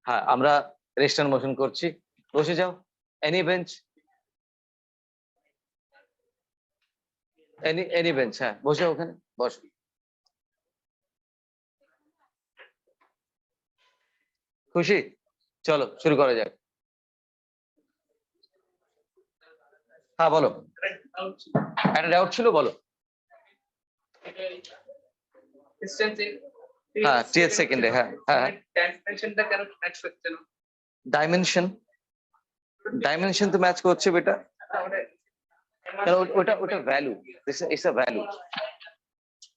হ্যাঁ আমরা rest and motion করছি, বসে যাও। এনি বেঞ্চ, এনি বেঞ্চ, হ্যাঁ বসে ওখানে বস। খুশি? চলো শুরু করা যাক। হ্যাঁ বলো, একটা ডাউট ছিল, বলো। হ্যাঁ টিএস সেকেন্ডে, হ্যাঁ হ্যাঁ ডাইমেনশন, ডাইমেনশন তো ম্যাচ করছে বেটা, ওটা ওটা ভ্যালু, ইটস আ ভ্যালু।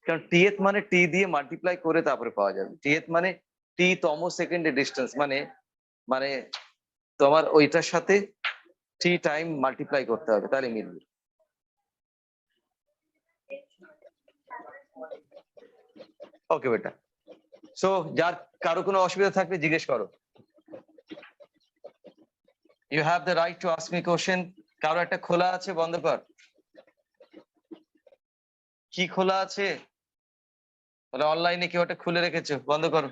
কারণ টিএথ মানে টি দিয়ে মাল্টিপ্লাই করে তারপরে পাওয়া যাবে। টিএথ মানে টি তম সেকেন্ডে ডিস্টেন্স, মানে মানে তোমার ওইটার সাথে টি টাইম মাল্টিপ্লাই করতে হবে, তাহলে মিলবে। ওকে বেটা, সো যার কারো কোনো অসুবিধা থাকলে জিজ্ঞেস করো। You have the right to ask me question. কারো একটা খোলা আছে, বন্ধ কর। কি খোলা আছে? অনলাইনে কেউ একটা খুলে রেখেছো, বন্ধ করো।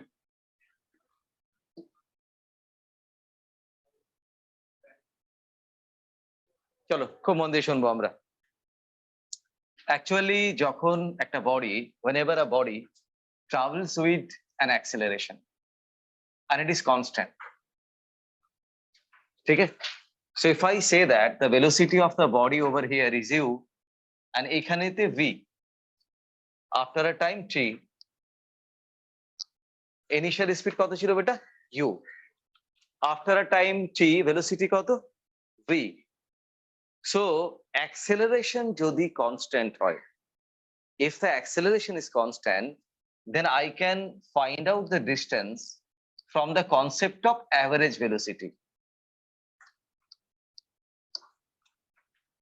চলো খুব মন দিয়ে শুনবো আমরা। অ্যাকচুয়ালি যখন একটা body, whenever a body travels with an acceleration and it is constant, ঠিক আছে? So if I say that the velocity of the body over here is u and এখানেতে v, after a time t, initial speed কত ছিল বেটা? u, after a time t velocity কত? v. So acceleration যদি constant হয়, if the acceleration is constant, then I can find out the distance from the concept of average velocity.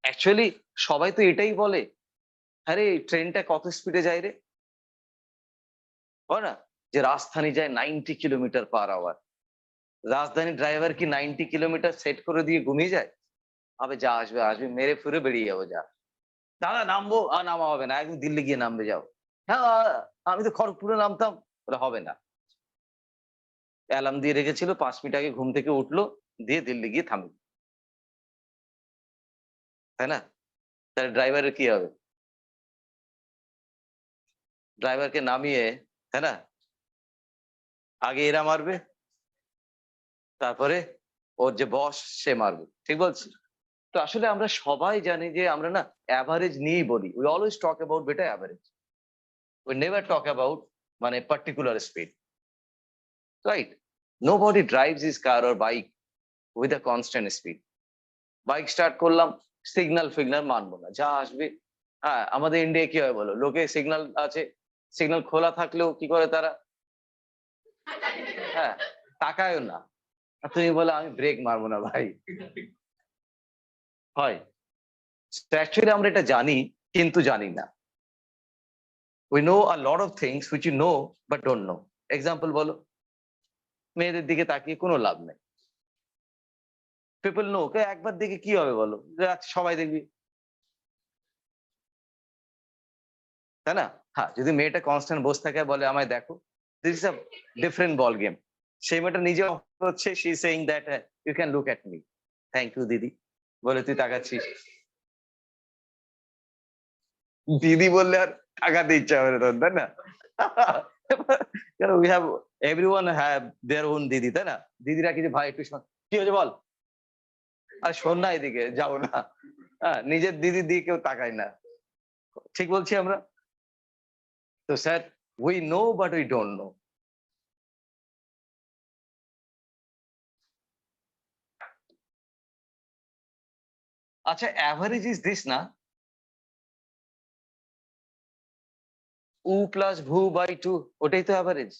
Actually সবাই তো এটাই বলে, আরে ট্রেনটা কত স্পিডে যায় রে, বল না, যে রাজধানী যায় 90 কিলোমিটার পার আওয়ার। রাজধানী ড্রাইভার কি 90 কিলোমিটার সেট করে দিয়ে ঘুমিয়ে যায়? আবে যা আসবে আসবে, মেরে ফুরে বেরিয়ে যাবো, যা দাদা নামবো, আর নামা হবে না, একদম দিল্লি গিয়ে নামবে, যাও। হ্যাঁ আমি তো খড়গপুরে নামতাম, ওটা হবে না। অ্যালার্ম দিয়ে রেখেছিল, 5 মিনিট আগে ঘুম থেকে উঠলো, দিয়ে দিল্লি গিয়ে থামবে, তাই না? তাহলে ড্রাইভারের কি হবে? ড্রাইভারকে নামিয়ে, তাই না, আগে এরা মারবে, তারপরে ওর যে বস সে মারবে, ঠিক বলছি? তো আসলে আমরা সবাই জানি যে আমরা না অ্যাভারেজ নিয়েই বলি, উই অলওয়েজ টক অ্যাবাউট বেটা average, we never talk about মানে particular speed, right? Nobody drives his car or bike with a constant speed. Bike start করলাম, সিগন্যাল ফিগন্যাল মানবো না, যা আসবে। হ্যাঁ আমাদের ইন্ডিয়ায় কি হয় বলো, লোকে সিগন্যাল আছে, সিগন্যাল খোলা থাকলেও কি করে তারা, হ্যাঁ তাকায়ও না। আর তুমি বলে আমি ব্রেক মারবো না ভাই, হয়। অ্যাকচুয়ালি আমরা এটা জানি কিন্তু জানি না। We know a lot of things which you know but don't know. Example বলো, মেয়েদের দিকে তাকিয়ে কোনো লাভ নেই। People know, একবার দেখে কি হবে বলো, সবাই দেখবি, তাই না? হ্যাঁ যদি মেয়েটা কনস্ট্যান্ট বসে থাকে বলে আমায় দেখো, this is a different ball game. সেই মেয়েটা নিজে হচ্ছে, she is saying that you can look at me, thank you দিদি, বলে তুই তাকাচ্ছিস। দিদি বললে আর তাকাতে ইচ্ছা হবে না তোর, তাই না? We have, everyone have their own দিদি, তাই না? দিদিরা কিছু ভাই একটু কি হয়েছে বল, আর শোন না এদিকে, যাবো না। হ্যাঁ নিজের দিদি দিয়ে কেউ তাকায় না, ঠিক বলছি আমরা? তো sir, we know but we don't know. আচ্ছা অ্যাভারেজ ইজ দিস না, উ প্লাস ভু বাই 2, ওটাই তো অ্যাভারেজ,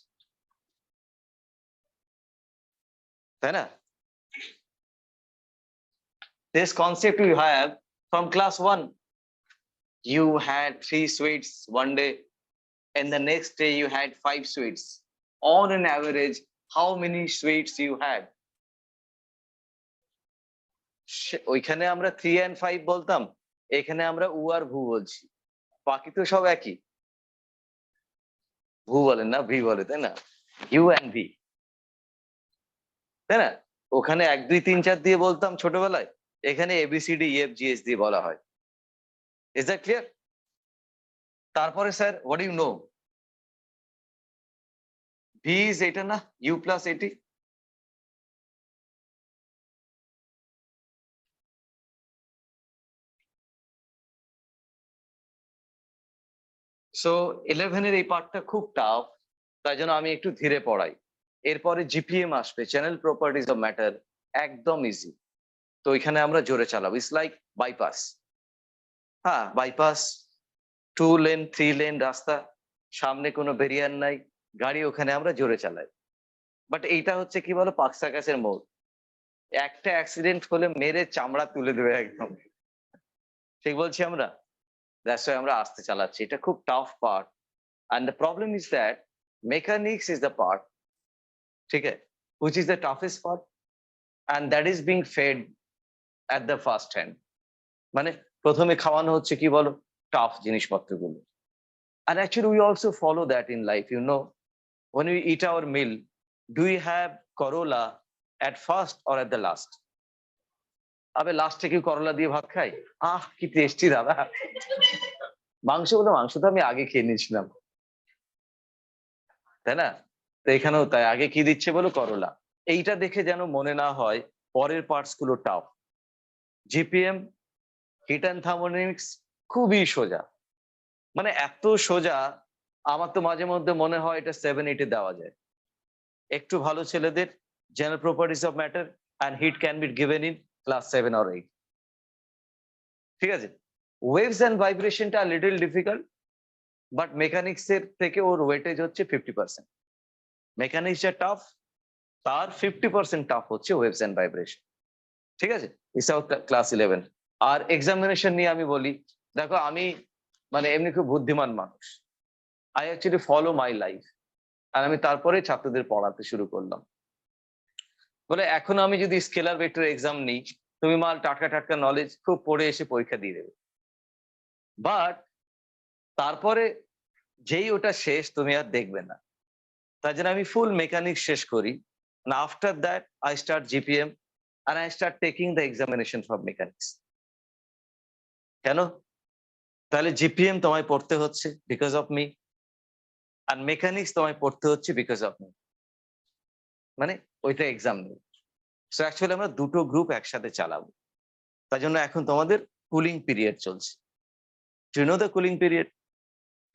তাই না? This concept you have from class 1. You had 3 sweets one day, and the next day you had 5 sweets. On an average, how many sweets you had? ওইখানে আমরা 3 and 5 বলতাম, এখানে আমরা উ আর ভু বলছি, বাকি তো সব একই। ভু বলেন না, ভি বলে, তাই না? U and V. তাই না? ওখানে 1 2 3 4 দিয়ে বলতাম ছোটবেলায়, এখানে ABCDEFGH দিয়ে বলা হয়। Is that clear? তারপরে sir what do you know? V is এটা না, ইউ প্লাস এটি। সো 11 এর এই পার্টটা খুব টাফ, তাই জন্য আমি একটু ধীরে পড়াই। এরপরে জিপিএম আসবে, চ্যানেল প্রপার্টিজ অফ ম্যাটার, একদম ইজি। তো এখানে আমরা জোরে চালাবো, ইটস লাইক বাইপাস। হ্যাঁ, বাইপাস 2 লেন 3 লেন রাস্তা, সামনে কোনো ব্যারিয়ার নাই, গাড়ি ওখানে আমরা জোরে চালাই। বাট এইটা হচ্ছে কি বলো, পার্ক সার্কাসের মোড়, একটা অ্যাক্সিডেন্ট হলে মেরে চামড়া তুলে দেবে একদম, ঠিক বলছি আমরা। দ্যাটস ওয়াই আমরা আস্তে চালাচ্ছি, এটা খুব tough part. And the problem is that mechanics is the part, ঠিক আছে, which is the toughest part, and that is being fed at the first hand. মানে প্রথমে খাওয়ানো হচ্ছে কি বলো, টাফ জিনিসপত্রগুলো। And actually we also follow that in life, you know, when we eat our meal, do we have Corolla at first or at the last? আবে লাস্টে কি করলা দিয়ে ভাত খাই? আহ কি টেস্টি দাদা। মাংস বলে, মাংস তো আমি আগে খেয়ে নিয়েছিলাম, তাই না? তো এখানেও তাই, আগে কি দিচ্ছে বলো, করলা। এইটা দেখে যেন মনে না হয় পরের পার্টস গুলো tough. GPM, heat and thermodynamics খুবই সোজা, মানে এত সোজা, আমার তো মাঝে মধ্যে মনে হয় এটা 7 8 দেওয়া যায়। একটু ভালো ছেলেদের general properties of matter and heat can be given in class 7 or 8, ঠিক আছে। ওয়েভস অ্যান্ড ভাইব্রেশনটা লিটল ডিফিকাল্ট, বাট মেকানিক্স এর থেকে ওর ওয়েটেজ হচ্ছে 50%। মেকানিক্স যা টাফ, তার 50% টাফ হচ্ছে ওয়েভস অ্যান্ড ভাইব্রেশন, ঠিক আছে। It's class 11। আর এক্সামিনেশন নিয়ে আমি বলি, দেখো আমি মানে এমনি খুব বুদ্ধিমান মানুষ, I actually follow my life. আর আমি তারপরে ছাত্রদের পড়াতে শুরু করলাম। বলে এখন আমি যদি স্কেলার ভেক্টর এক্সাম নিই, তুমি মাল টাটকা টাটকা নলেজ খুব পড়ে এসে পরীক্ষা দিয়ে দেবে, বাট তারপরে যেই ওটা শেষ তুমি আর দেখবে না। তার জন্য আমি ফুল মেকানিক্স শেষ করি, after that I start GPM and I start taking the examination from mechanics. কেন? তাহলে জিপিএম তোমায় পড়তে হচ্ছে বিকজ অফ মি, আর মেকানিক্স তোমায় পড়তে হচ্ছে বিকজ অফ মি, মানে ওইটা এক্সাম নেই। সো অ্যাকচুয়ালি আমরা দুটো গ্রুপ একসাথে চালাবো। তার জন্য এখন তোমাদের কুলিং পিরিয়ড চলছে। You know the cooling period,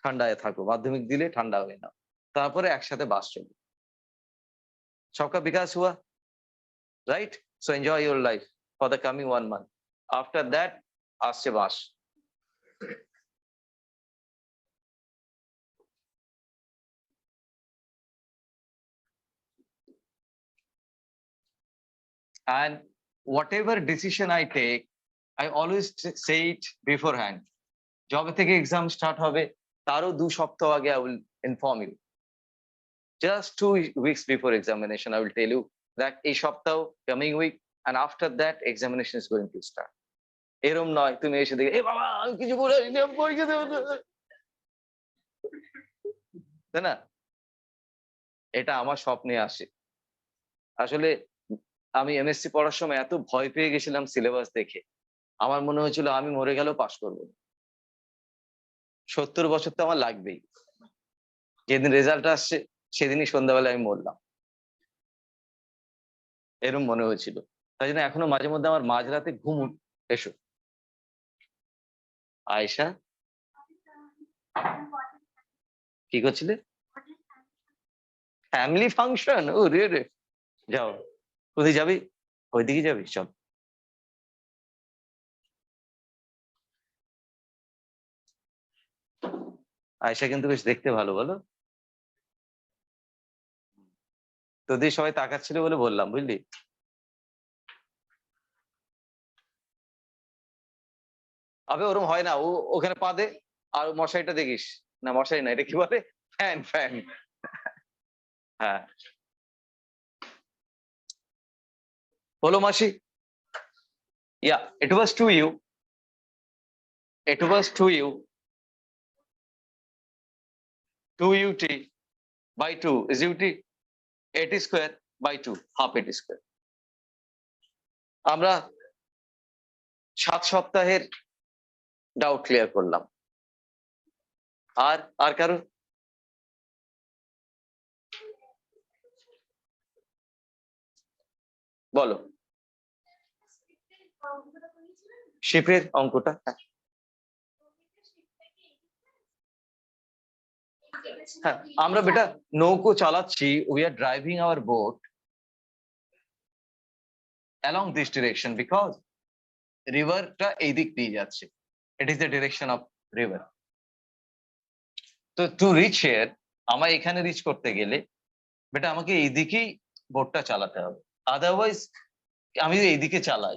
ঠান্ডায় থাকো, মাধ্যমিক দিলে ঠান্ডা হয়ে নাও, তারপরে একসাথে বাস চলবে। সবকা বিকাশ হুয়া, right? So enjoy your life for the coming 1 month। After that আসছে বাস। And whatever decision I take, I always say it beforehand. যবে থেকে এক্সাম স্টার্ট হবে তারও 2 সপ্তাহ আগে I will inform you. Just 2 weeks before examination, I will tell you that এই সপ্তাহ, coming week, and after that examination is going to start. এরম নয় তুমি এসে দেখে, এ বাবা আমি কিছু বলে পরীক্ষা দেবো, তাই না? এটা আমার স্বপ্নে আসে। আসলে আমি এমএসসি পড়ার সময় এত ভয় পেয়ে গেছিলাম সিলেবাস দেখে, আমার মনে হয়েছিল আমি মরে গেলেও পাস করবো। 70 বছর তো আমার লাগবেই, যেদিন রেজাল্ট আসছে সেদিনই সন্ধ্যাবেলায় আমি মরলাম, এরকম মনে হয়েছিল। তাই জন্য এখনো মাঝে মধ্যে আমার মাঝরাতে ঘুম এসো। আয়েশা কি করছিলে? ফ্যামিলি ফাংশন, ও রে রে, যাও, কোথায় যাবি? ওইদিকে যাবি, চল। আয়েশা কিন্তু বেশ দেখতে ভালো, বলো। তোদের সবাই তাকাচ্ছিল বলে বললাম, বুঝলি। আবে ওরম হয় না, ও ওখানে পা দে, আর মশারিটা দেখিস, না মশারি না, এটা কি বলে, ফ্যান ফ্যান। হ্যাঁ, বলো মাসি। Yeah, it was to you. It was to you. 2 UT by 2 is UT 80 square. By 2 half এটি স্কোয়ার। আমরা 7 সপ্তাহের ডাউট ক্লিয়ার করলাম। আর কারো? বলো। শিপের অঙ্কটা? হ্যাঁ, আমরা বেটা নৌকো চালাচ্ছি, we are driving our boat along this direction because রিভারটা এই দিক দিয়ে যাচ্ছে। It is the direction of river. তো টু রিচ হিয়ার, আমায় এখানে রিচ করতে গেলে বেটা আমাকে এইদিকেই বোটটা চালাতে হবে। আদারওয়াইজ আমি যদি এইদিকে চালাই,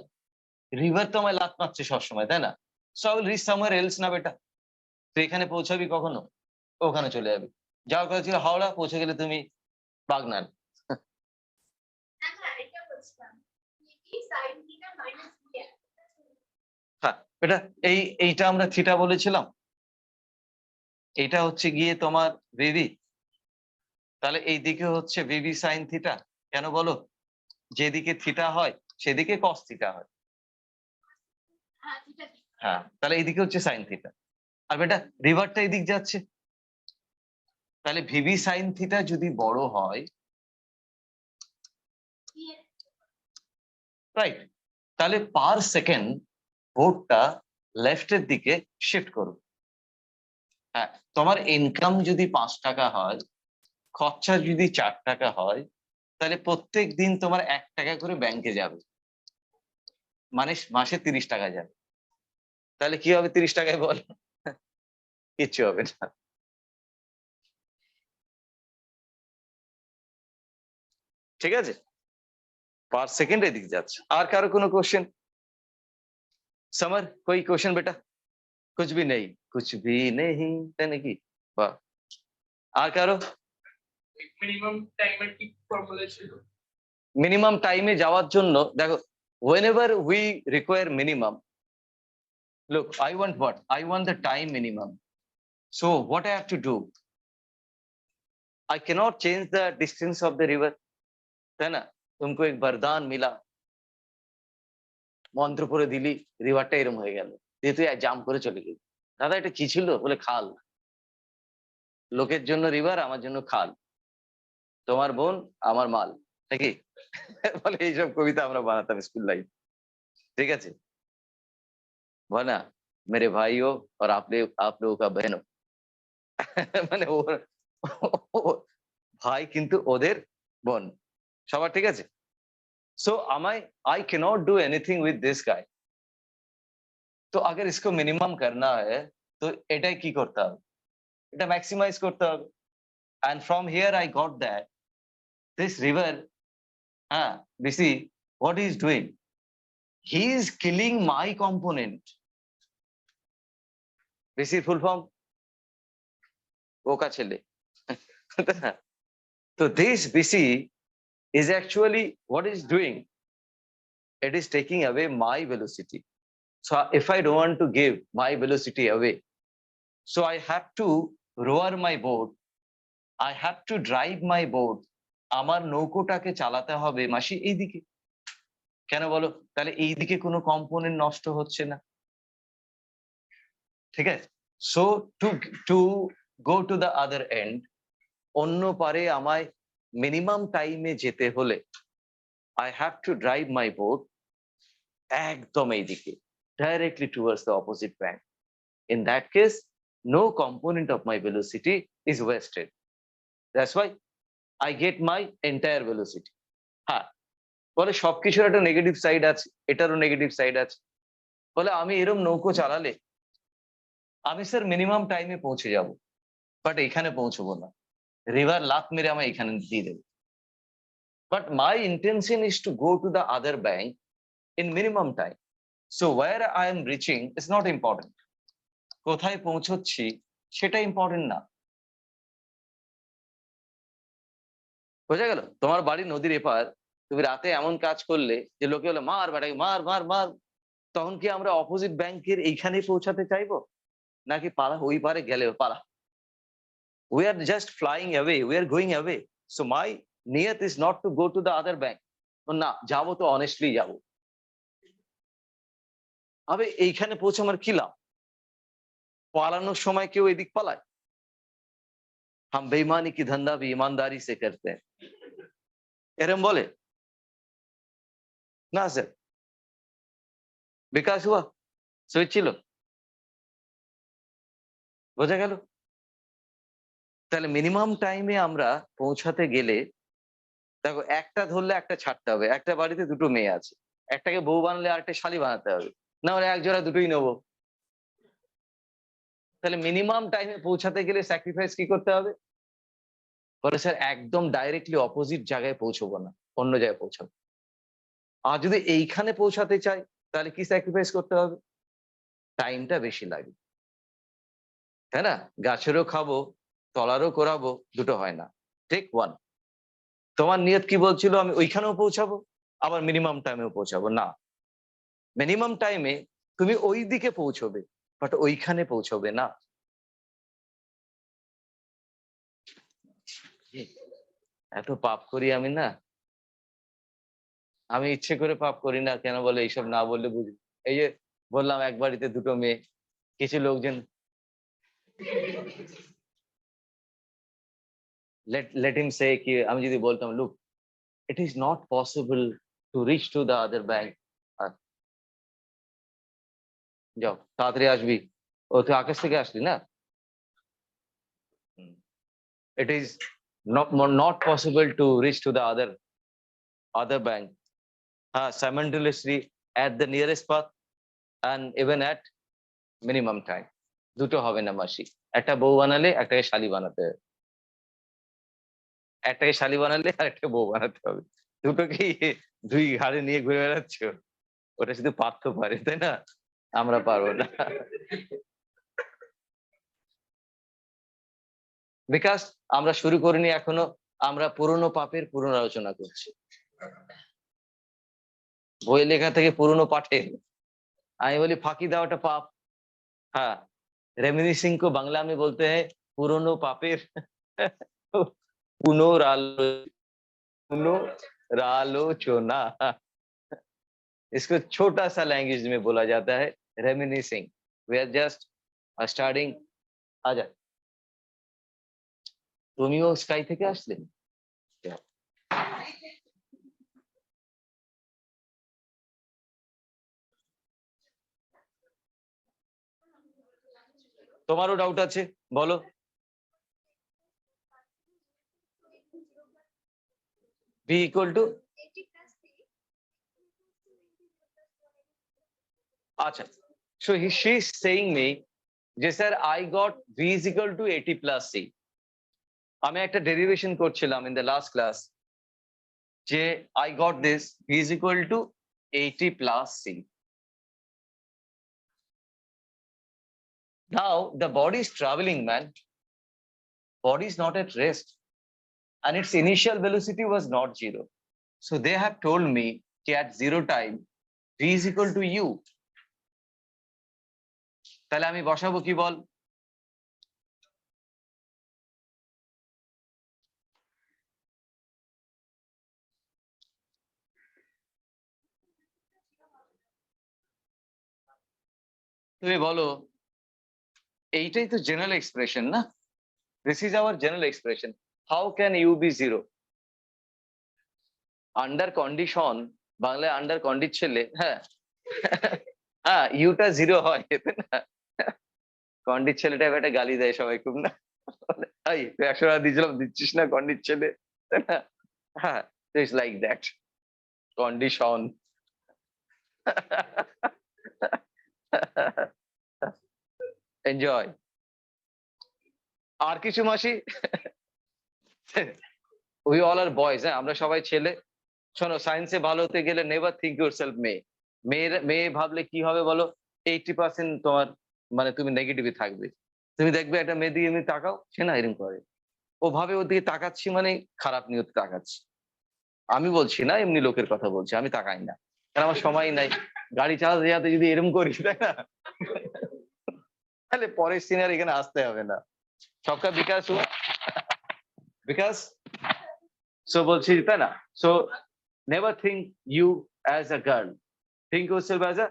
রিভার তো আমায় লাত মারছে সবসময়, তাই না? So I will reach somewhere else না বেটা। তো এখানে পৌঁছাবি কখনো? ওখানে চলে যাবি। যাওয়ার কথা ছিল হাওড়া, পৌঁছে গেলে তুমি বাগনান। হ্যাঁ বেটা, এইটা আমরা থিটা বলেছিলাম, এটা হচ্ছে গিয়ে তোমার ভিভি, তাহলে এই দিকে হচ্ছে ভিভি সাইন থিটা। কেন বলো? যেদিকে থিটা হয় সেদিকে কস থিটা হয়। হ্যাঁ, তাহলে এইদিকে হচ্ছে সাইন থিটা। আর বেটা রিভারটা এদিক যাচ্ছে, তাহলে ভিভি সাইন থিটা যদি বড় হয়, রাইট, তাহলে পার সেকেন্ড বোটটা লেফটের দিকে শিফট করবে। হ্যাঁ, তোমার ইনকাম যদি 5 টাকা হয়, খরচা যদি 4 টাকা হয়, তাহলে প্রত্যেক দিন তোমার 1 টাকা করে ব্যাংকে যাবে, মানে মাসে 30 টাকা যাবে। তাহলে কি হবে 30 টাকায় বল? কিচ্ছু হবে না। ঠিক আছে, পার সেকেন্ড এদিক যাচ্ছে। আর কারো কোনো কোশ্চেন? समर कोई क्वेश्चन बेटा? कुछ भी नहीं, कुछ भी नहीं, তাই নাকি? বাহ। আর কারো? মিনিমাম টাইমের কি ফর্মুলা ছিল? মিনিমাম টাইমে যাওয়ার জন্য দেখো, whenever we require minimum, look, I want what? I want the time minimum. So what I have to do? I cannot change the distance of the river, তাই না? तुमको एक वरदान मिला, মন্ত্র পড়ে দিলি, রিভারটা এরম হয়ে গেল, দিয়ে তুই জাম করে চলে গেলি। দাদা এটা কি ছিল? বলে খাল। লোকের জন্য রিভার, আমার জন্য খাল। তোমার বোন, আমার মাল, নাকি? বলে এইসব কবিতা আমরা বানাতাম স্কুল লাইফ। ঠিক আছে, বলে না মেরে ভাইও আর आप लोगों का बहनों। মানে ওর ভাই কিন্তু ওদের বোন, সবার। ঠিক আছে, so I cannot do anything with this guy. তো अगर इसको मिनिमम करना है তো এটাই কি করতে হবে? এটা ম্যাক্সিমাইজ করতে হবে। and from here I got that this river, BC, what he is doing, he is killing my component. BC full form বোকা ছেলে। তো this BC is actually what is doing, it is taking away my velocity. So if I don't want to give my velocity away, so I have to rower my boat, I have to drive my boat. আমার নৌকোটাকে চালাতে হবে মাসি এইদিকে। কেন বলো? তাহলে এইদিকে কোনো কম্পোনেন্ট নষ্ট হচ্ছে না। ঠিক আছে, so to go to the other and, অন্য পারে আমায় মিনিমাম টাইমে যেতে হলে I have to drive my boat একদম এইদিকে, directly towards the opposite bank. In that case, no component of my velocity is wasted. That's why I get my entire velocity. হ্যাঁ, বলে সবকিছুর একটা নেগেটিভ সাইড আছে, এটারও নেগেটিভ সাইড আছে। বলে আমি এরকম নৌকো চালালে আমি স্যার মিনিমাম টাইমে পৌঁছে যাব, বাট এখানে পৌঁছবো না, রিভার লাত মেরে আমায় এখানে দিয়ে দেবে। But my intention is to go to the other bank in minimum time. So where I am reaching is not important. কোথায় পৌঁছচ্ছি সেটা ইম্পর্টেন্ট না। বোঝা গেল? তোমার বাড়ি নদীর এপার, তুমি রাতে এমন কাজ করলে যে লোকে বলে মার বেটাকে, মার মার মার, তখন কি আমরা অপোজিট ব্যাংকের এইখানে পৌঁছাতে চাইবো, নাকি পালা ওই পারে গেলে পালা? We are just flying away, we are going away. So my নিয়ত is not to go to the other bank, না যাবো তো অনেস্টলি যাবো। আবে এইখানে পৌঁছে আমার কি লাভ? পালানোর সময় কেউ এদিক পালায়? হাম বেঈমানি কি ধন্দা ভি ईमानदारी से करते हैं, এরম বলে না স্যার? বিকাশ হুয়া, সুইচ ছিল, বোঝা গেল? তাহলে মিনিমাম টাইমে আমরা পৌঁছাতে গেলে দেখো, একটা ধরলে একটা ছাড়তে হবে। একটা বাড়িতে দুটো মেয়ে আছে, একটাকে বউ বানালে আরেকটা শালি বানাতে হবে, না হলে এক জোড়া দুটোই নেবো। তাহলে মিনিমাম টাইমে পৌঁছাতে গেলে স্যাক্রিফাইস কি করতে হবে? বলে স্যার একদম ডাইরেক্টলি অপোজিট জায়গায় পৌঁছবো না, অন্য জায়গায় পৌঁছাবো। আর যদি এইখানে পৌঁছাতে চাই তাহলে কি স্যাক্রিফাইস করতে হবে? টাইমটা বেশি লাগে, তাই না? গাছেরও খাবো, তলারও করাবো, দুটো হয় না। ঠিক ওয়ান। তোমার নিয়ত কি বলছিল? আমি ওইখানেও পৌঁছাবো, আবার মিনিমাম টাইমেও পৌঁছাবো না। মিনিমাম টাইমে তুমি ওই দিকে পৌঁছবে, বাট ওইখানে পৌঁছবে না। এত পাপ করি আমি না, আমি ইচ্ছে করে পাপ করি না। কেন বলে? এইসব না বললে বুঝি। এই যে বললাম এক বাড়িতে দুটো মেয়ে, কিছু লোকজন let him say কি, আমি যদি বলতাম look, it is not possible to reach to the other bank, যাও তাড়াতাড়ি আসবি, ও তুই আকাশ থেকে আসলি না, it is not possible to reach to the other bank, simultaneously at the nearest path and even at minimum time. দুটো হবে না মাসি, একটা বউ বানালে একটাকে শালি বানাতে হবে, একটাকে শালি বানালে আর একটা বউ বানাতে হবে। দুটোকেই দুই ঘাড়ে নিয়ে ঘুরে বেড়াচ্ছ, ওটা শুধু পার্থ পারে, তাই না? আমরা পারবো না। বিকাশ আমরা শুরু করিনি এখনো, আমরা পুরনো পাপের পুনরালোচনা করছি। বই লেখা থেকে পুরনো পাঠের, আমি বলি ফাঁকি দেওয়াটা পাপ। হ্যাঁ, রেমিনিসিং কো বাংলা में बोलते हैं পুরনো পাপের पुनरालोचना। इसको छोटा सा लैंग्वेज में बोला जाता है reminiscing. We are just starting. আচ্ছা, তুমিও স্কাই থেকে আসলে? তোমারও ডাউট আছে, বলো। বি ইকুয়াল টু, আচ্ছা, so she is saying me যে sir I got V is equal to 80 plus C. আমি একটা ডেরিভেশন করছিলাম in the last class যে I got this V is equal to 80 plus C. Now the body is traveling, man. Body is not at rest and its initial velocity was not zero. So they have told me that at zero time V is equal to U. তাহলে আমি বসাবো কি বল? তুমি বলো, এইটাই তো general expression না? This is our general expression. How can you be zero? Under condition, বাংলায় আন্ডার কন্ডিশনে, হ্যাঁ হ্যাঁ, ইউটা জিরো হয়, তাই না? কন্ডির ছেলেটা একটা গালি দেয় সবাই খুব, না? এই তুই 100 টাকা দিয়েছিলাম, দিচ্ছিস না কন্ডির ছেলে, তাই না? হ্যাঁ, it's like that condition. Enjoy. আর কিছু মাসি? উই অল আর বয়েজ, হ্যাঁ আমরা সবাই ছেলে। শোনো, সায়েন্সে ভালো হতে গেলে নেভার থিঙ্ক ইউরসেলফ মেয়ে। মেয়ে ভাবলে কি হবে বলো? 80% তোমার মানে তুমি নেগেটিভই থাকবে। তুমি দেখবে একটা মেয়ে দিকে এমনি তাকাও, সে না এরকম করে, ও ভাবে ওর দিকে তাকাচ্ছি মানে খারাপ নিয়তে তাকাচ্ছি। আমি বলছি না, এমনি লোকের কথা বলছি, আমি তাকাই না, কারণ আমার সময় নাই। গাড়ি চালাতে যাতে যদি এরকম করি, তাই না, তাহলে পরের সিনার এখানে আসতে হবে না। সবকা বিকাশ বিকাশ সো বলছি তাই না? So never think you as a girl, think yourself as a